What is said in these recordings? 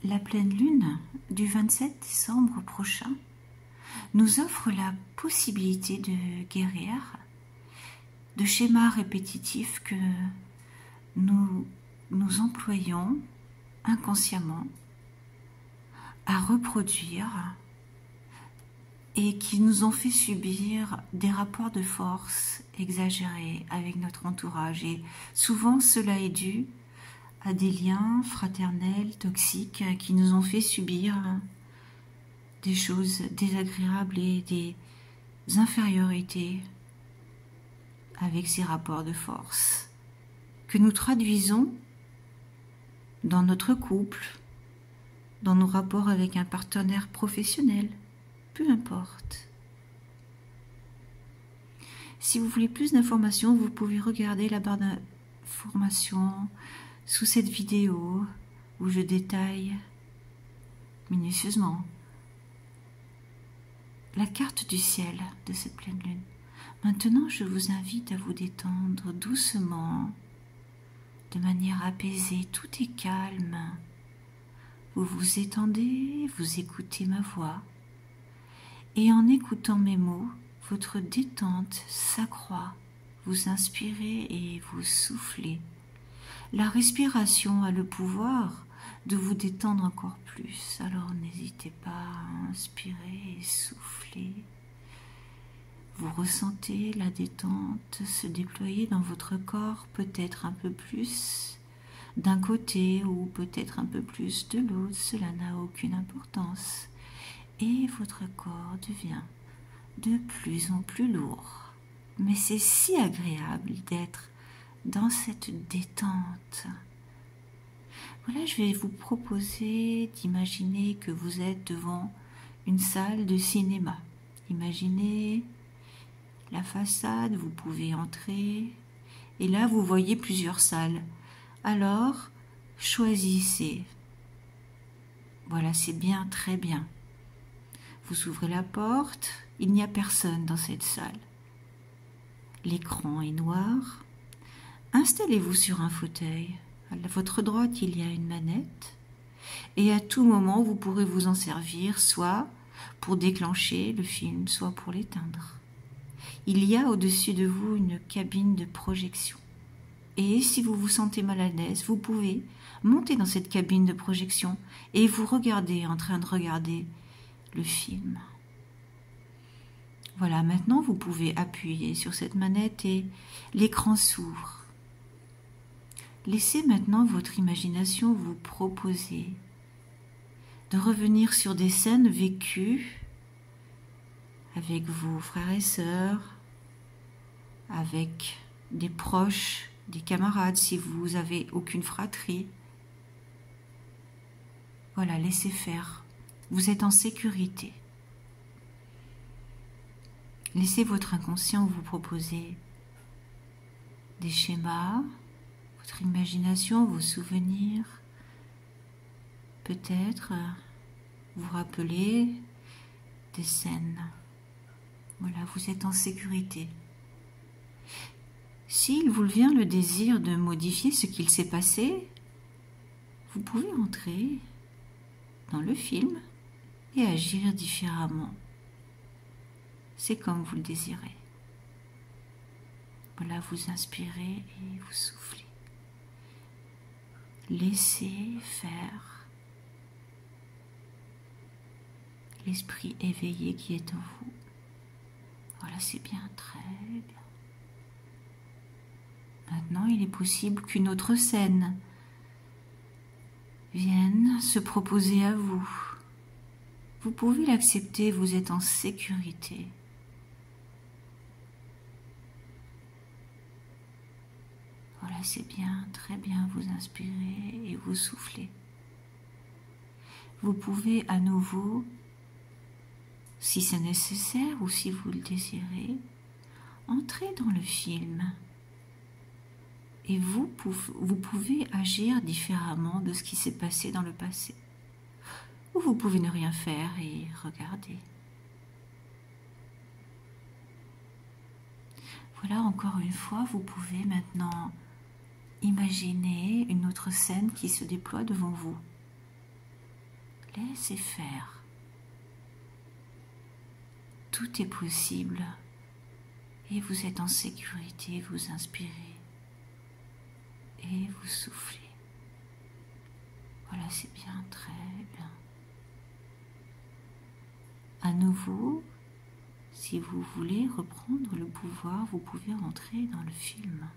La pleine lune du 27 décembre prochain nous offre la possibilité de guérir de schémas répétitifs que nous employons inconsciemment à reproduire et qui nous ont fait subir des rapports de force exagérés avec notre entourage. Et souvent, cela est dû à des liens fraternels toxiques qui nous ont fait subir des choses désagréables et des infériorités avec ces rapports de force que nous traduisons dans notre couple, dans nos rapports avec un partenaire professionnel, peu importe. Si vous voulez plus d'informations, vous pouvez regarder la barre d'informations sous cette vidéo où je détaille minutieusement la carte du ciel de cette pleine lune. Maintenant, je vous invite à vous détendre doucement, de manière apaisée. Tout est calme. Vous vous étendez, vous écoutez ma voix. Et en écoutant mes mots, votre détente s'accroît. Vous inspirez et vous soufflez. La respiration a le pouvoir de vous détendre encore plus. Alors n'hésitez pas à inspirer et souffler. Vous ressentez la détente se déployer dans votre corps, peut-être un peu plus d'un côté ou peut-être un peu plus de l'autre. Cela n'a aucune importance. Et votre corps devient de plus en plus lourd. Mais c'est si agréable d'être dans cette détente. Voilà, je vais vous proposer d'imaginer que vous êtes devant une salle de cinéma. Imaginez la façade, vous pouvez entrer et là vous voyez plusieurs salles. Alors, choisissez. Voilà, c'est bien, très bien. Vous ouvrez la porte, il n'y a personne dans cette salle. L'écran est noir. Installez-vous sur un fauteuil. À votre droite, il y a une manette. Et à tout moment, vous pourrez vous en servir, soit pour déclencher le film, soit pour l'éteindre. Il y a au-dessus de vous une cabine de projection. Et si vous vous sentez mal à l'aise, vous pouvez monter dans cette cabine de projection et vous regarder en train de regarder le film. Voilà, maintenant vous pouvez appuyer sur cette manette et l'écran s'ouvre. Laissez maintenant votre imagination vous proposer de revenir sur des scènes vécues avec vos frères et sœurs, avec des proches, des camarades si vous n'avez aucune fratrie. Voilà, laissez faire. Vous êtes en sécurité. Laissez votre inconscient vous proposer des schémas, votre imagination, vos souvenirs. Peut-être vous rappeler des scènes. Voilà, vous êtes en sécurité. S'il vous vient le désir de modifier ce qu'il s'est passé, vous pouvez entrer dans le film et agir différemment. C'est comme vous le désirez. Voilà, vous inspirez et vous soufflez. Laissez faire l'esprit éveillé qui est en vous. Voilà, c'est bien, très bien. Maintenant, il est possible qu'une autre scène vienne se proposer à vous. Vous pouvez l'accepter, vous êtes en sécurité. Voilà, c'est bien, très bien, vous inspirez et vous soufflez. Vous pouvez à nouveau, si c'est nécessaire ou si vous le désirez, entrer dans le film. Et vous pouvez agir différemment de ce qui s'est passé dans le passé. Ou vous pouvez ne rien faire et regarder. Voilà, encore une fois, vous pouvez maintenant imaginer une autre scène qui se déploie devant vous. Laissez faire. Tout est possible et vous êtes en sécurité. Vous inspirez et vous soufflez. Voilà, c'est bien, très bien. À nouveau, si vous voulez reprendre le pouvoir, vous pouvez rentrer dans le film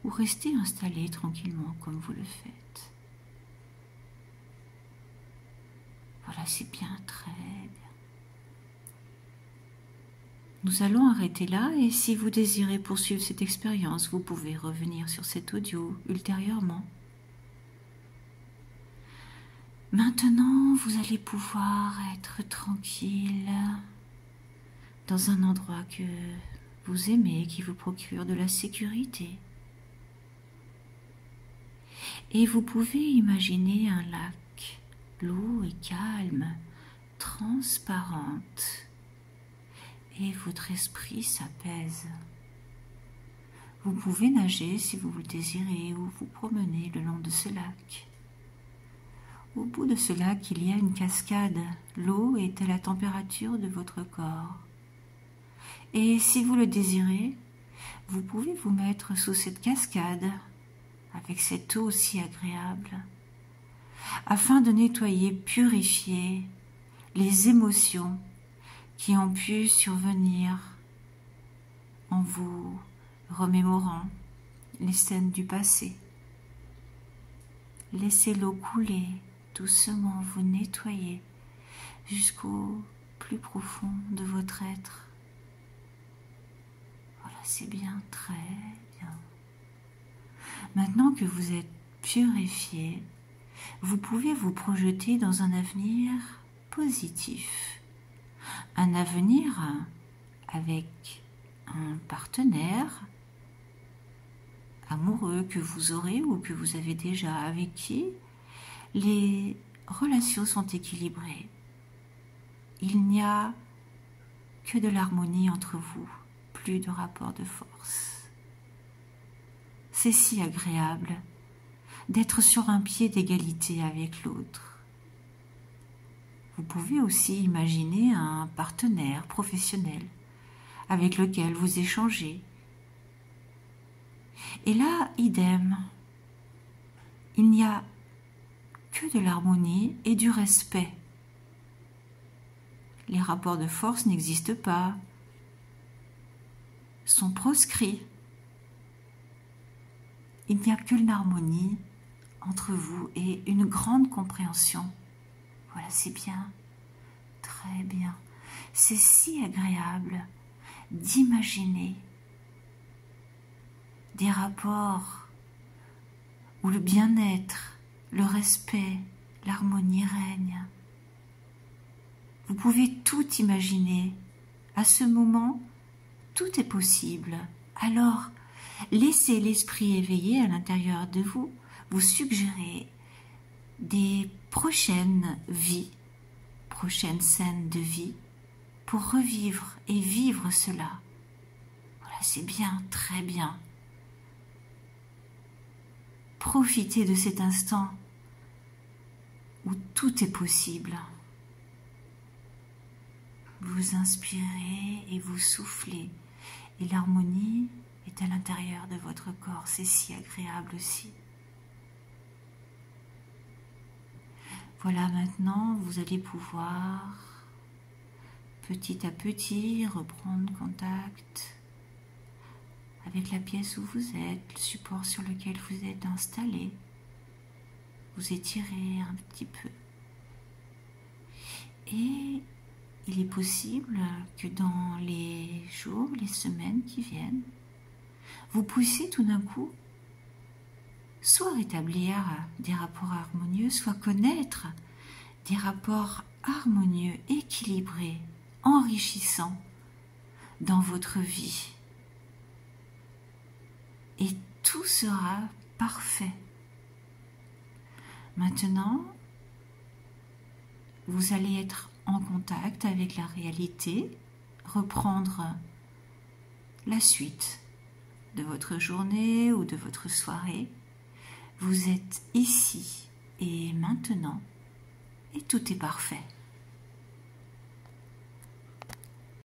ou rester installé tranquillement comme vous le faites. Voilà, c'est bien, très bien. Nous allons arrêter là et si vous désirez poursuivre cette expérience, vous pouvez revenir sur cet audio ultérieurement. Maintenant, vous allez pouvoir être tranquille dans un endroit que vous aimez, qui vous procure de la sécurité. Et vous pouvez imaginer un lac. L'eau est calme, transparente, et votre esprit s'apaise. Vous pouvez nager si vous le désirez ou vous promener le long de ce lac. Au bout de ce lac, il y a une cascade. L'eau est à la température de votre corps. Et si vous le désirez, vous pouvez vous mettre sous cette cascade, avec cette eau si agréable, afin de nettoyer, purifier les émotions qui ont pu survenir en vous remémorant les scènes du passé. Laissez l'eau couler, doucement vous nettoyer jusqu'au plus profond de votre être. Voilà, c'est bien, très bien. Maintenant que vous êtes purifié, vous pouvez vous projeter dans un avenir positif. Un avenir avec un partenaire amoureux que vous aurez ou que vous avez déjà, avec qui les relations sont équilibrées. Il n'y a que de l'harmonie entre vous, plus de rapport de force. C'est si agréable d'être sur un pied d'égalité avec l'autre. Vous pouvez aussi imaginer un partenaire professionnel avec lequel vous échangez. Et là, idem, il n'y a que de l'harmonie et du respect. Les rapports de force n'existent pas, sont proscrits. Il n'y a que l'harmonie entre vous et une grande compréhension. Voilà, c'est bien, très bien. C'est si agréable d'imaginer des rapports où le bien-être, le respect, l'harmonie règnent. Vous pouvez tout imaginer. À ce moment, tout est possible. Alors, laissez l'esprit éveillé à l'intérieur de vous, vous suggérer des prochaines vies, prochaines scènes de vie, pour revivre et vivre cela. Voilà, c'est bien, très bien. Profitez de cet instant où tout est possible. Vous inspirez et vous soufflez, et l'harmonie est à l'intérieur de votre corps, c'est si agréable aussi. Voilà, maintenant vous allez pouvoir petit à petit reprendre contact avec la pièce où vous êtes, le support sur lequel vous êtes installé. Vous étirez un petit peu. Et il est possible que dans les jours, les semaines qui viennent, vous puissiez tout d'un coup soit rétablir des rapports harmonieux, soit connaître des rapports harmonieux, équilibrés, enrichissants dans votre vie. Et tout sera parfait. Maintenant, vous allez être en contact avec la réalité, reprendre la suite de votre journée ou de votre soirée. Vous êtes ici et maintenant, et tout est parfait.